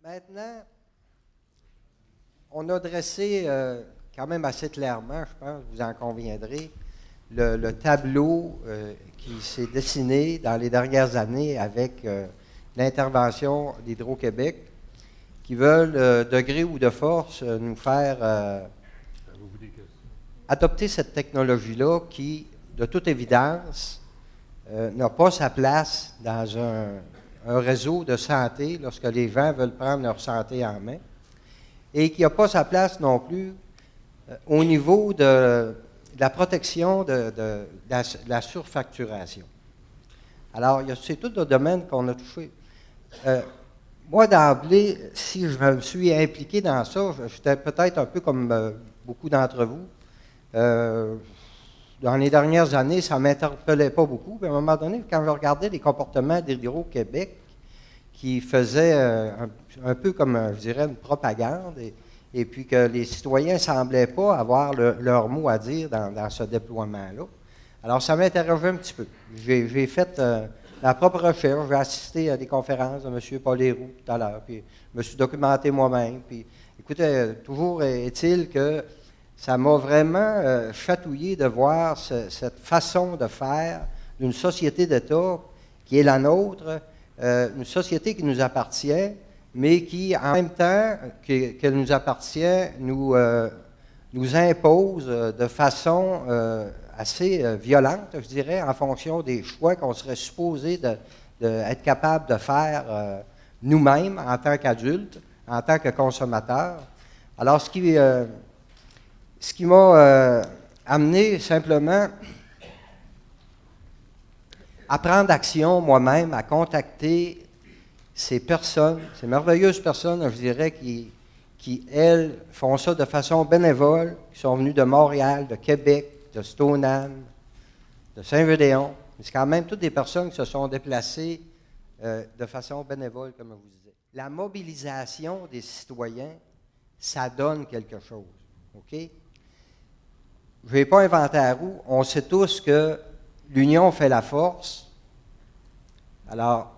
Maintenant, on a dressé quand même assez clairement, je pense, vous en conviendrez, le tableau qui s'est dessiné dans les dernières années avec l'intervention d'Hydro-Québec qui veulent, de gré ou de force, nous faire adopter cette technologie-là qui, de toute évidence, n'a pas sa place dans un réseau de santé lorsque les gens veulent prendre leur santé en main et qui n'a pas sa place non plus au niveau de la protection de la surfacturation. Alors, c'est tout le domaine qu'on a touché. Moi, d'emblée, si je me suis impliqué dans ça, j'étais peut-être un peu comme beaucoup d'entre vous. Dans les dernières années, ça ne m'interpellait pas beaucoup. Puis à un moment donné, quand je regardais les comportements d'Hydro-Québec, qui faisaient un peu comme, je dirais, une propagande, et puis que les citoyens ne semblaient pas avoir leur mot à dire dans ce déploiement-là. Alors, ça m'interrogeait un petit peu. J'ai fait ma propre recherche, j'ai assisté à des conférences de M. Paul Héroux tout à l'heure, puis je me suis documenté moi-même. Puis, écoutez, toujours est-il que ça m'a vraiment chatouillé de voir cette façon de faire d'une société d'État qui est la nôtre, une société qui nous appartient, mais qui, en même temps qu'elle nous appartient, nous impose de façon assez violente, je dirais, en fonction des choix qu'on serait supposé d'être capable de faire nous-mêmes en tant qu'adultes, en tant que consommateurs. Alors, ce qui m'a amené simplement à prendre action moi-même, à contacter ces personnes, ces merveilleuses personnes, je dirais, qui, elles, font ça de façon bénévole, qui sont venues de Montréal, de Québec, de Stoneham, de Saint-Gédéon. C'est quand même toutes des personnes qui se sont déplacées de façon bénévole, comme je vous disais. La mobilisation des citoyens, ça donne quelque chose. OK? Je ne vais pas inventer la roue. On sait tous que l'union fait la force. Alors,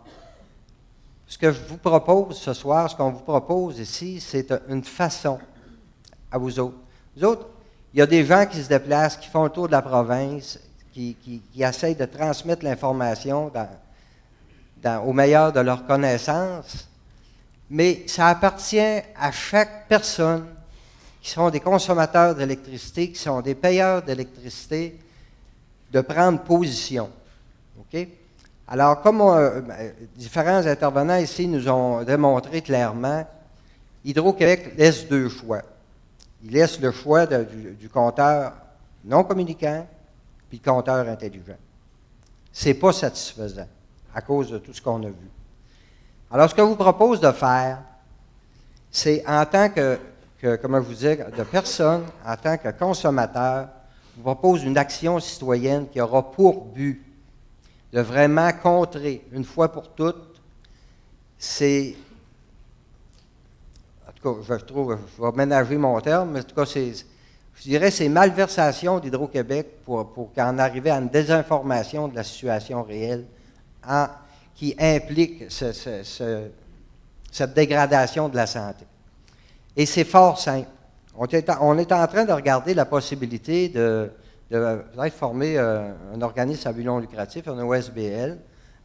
ce que je vous propose ce soir, ce qu'on vous propose ici, c'est une façon à vous autres. Vous autres, il y a des gens qui se déplacent, qui font le tour de la province, qui essayent de transmettre l'information au meilleur de leurs connaissances, mais ça appartient à chaque personne qui sont des consommateurs d'électricité, qui sont des payeurs d'électricité, de prendre position. OK? Alors, comme différents intervenants ici nous ont démontré clairement, Hydro-Québec laisse deux choix. Il laisse le choix du compteur non communicant puis le compteur intelligent. Ce n'est pas satisfaisant à cause de tout ce qu'on a vu. Alors, ce que je vous propose de faire, c'est en tant que comme je vous dis, de personne, en tant que consommateur, je vous propose une action citoyenne qui aura pour but de vraiment contrer, une fois pour toutes, en tout cas, je vais ménager mon terme, mais en tout cas, je dirais ces malversations d'Hydro-Québec pour qu'en arriver à une désinformation de la situation réelle qui implique cette dégradation de la santé. Et c'est fort simple. On est en train de regarder la possibilité de peut-être former un organisme à but non lucratif, un OSBL,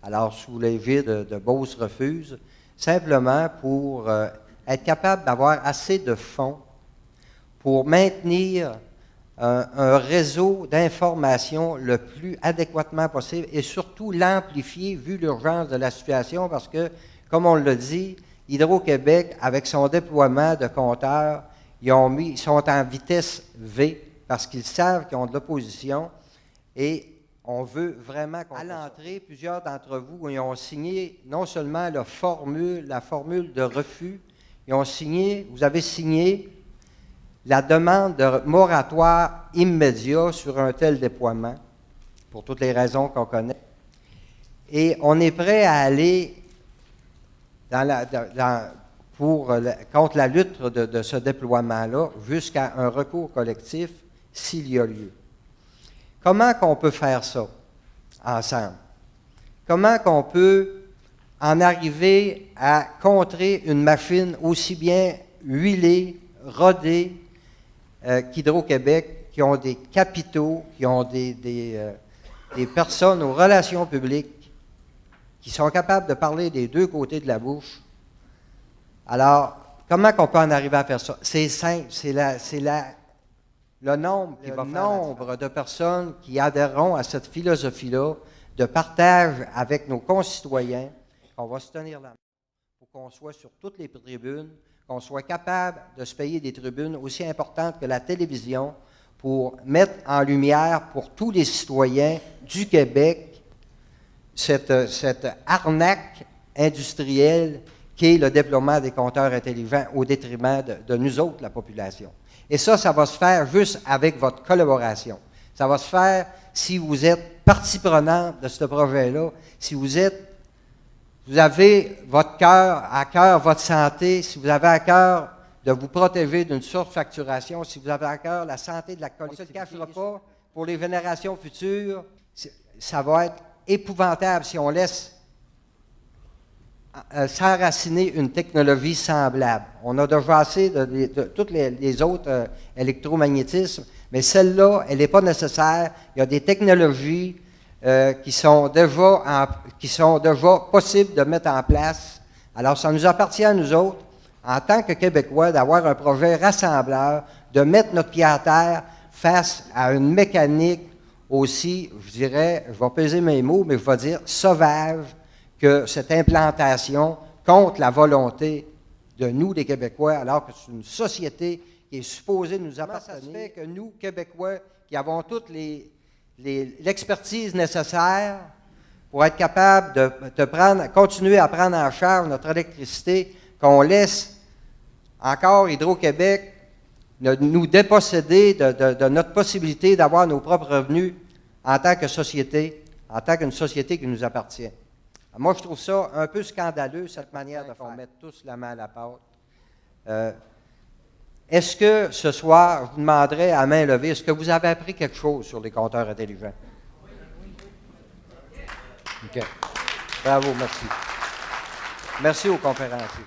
alors sous l'égide de Beauce refuse, simplement pour être capable d'avoir assez de fonds pour maintenir un réseau d'information le plus adéquatement possible et surtout l'amplifier vu l'urgence de la situation parce que, comme on l'a dit, Hydro-Québec, avec son déploiement de compteurs, ils sont en vitesse V parce qu'ils savent qu'ils ont de l'opposition et on veut vraiment à l'entrée, plusieurs d'entre vous, ils ont signé non seulement la formule de refus, vous avez signé la demande de moratoire immédiat sur un tel déploiement, pour toutes les raisons qu'on connaît. Et on est prêt à aller contre la lutte de ce déploiement-là jusqu'à un recours collectif s'il y a lieu. Comment qu'on peut faire ça ensemble? Comment qu'on peut en arriver à contrer une machine aussi bien huilée, rodée qu'Hydro-Québec, qui ont des capitaux, qui ont des personnes aux relations publiques, qui sont capables de parler des deux côtés de la bouche. Alors, comment qu'on peut en arriver à faire ça? C'est simple, le nombre de personnes qui adhéreront à cette philosophie-là de partage avec nos concitoyens, qu'on va se tenir la main pour qu'on soit sur toutes les tribunes, qu'on soit capable de se payer des tribunes aussi importantes que la télévision pour mettre en lumière pour tous les citoyens du Québec cette arnaque industrielle qui est le développement des compteurs intelligents au détriment de nous autres, la population. Et ça va se faire juste avec votre collaboration. Ça va se faire si vous êtes partie prenante de ce projet-là, si vous avez votre cœur à cœur, votre santé, si vous avez à cœur de vous protéger d'une surfacturation, si vous avez à cœur la santé de la collectivité. On ne se le cachera pas, pour les générations futures, ça va être épouvantable si on laisse s'enraciner une technologie semblable. On a déjà assez de tous les autres électromagnétismes, mais celle-là, elle n'est pas nécessaire. Il y a des technologies qui sont déjà possibles de mettre en place. Alors, ça nous appartient à nous autres, en tant que Québécois, d'avoir un projet rassembleur, de mettre notre pied à terre face à une mécanique aussi, je dirais, je vais peser mes mots, mais je vais dire sauvage, que cette implantation contre la volonté de nous, les Québécois, alors que c'est une société qui est supposée nous appartenir. Ça se fait que nous, Québécois, qui avons toute l'expertise nécessaire pour être capables de continuer à prendre en charge notre électricité, qu'on laisse encore Hydro-Québec nous déposséder de notre possibilité d'avoir nos propres revenus en tant que société, en tant qu'une société qui nous appartient. Moi, je trouve ça un peu scandaleux, cette manière de faire. On met tous la main à la pâte. Est-ce que ce soir, je vous demanderai à main levée, est-ce que vous avez appris quelque chose sur les compteurs intelligents? OK. Bravo, merci. Merci aux conférenciers.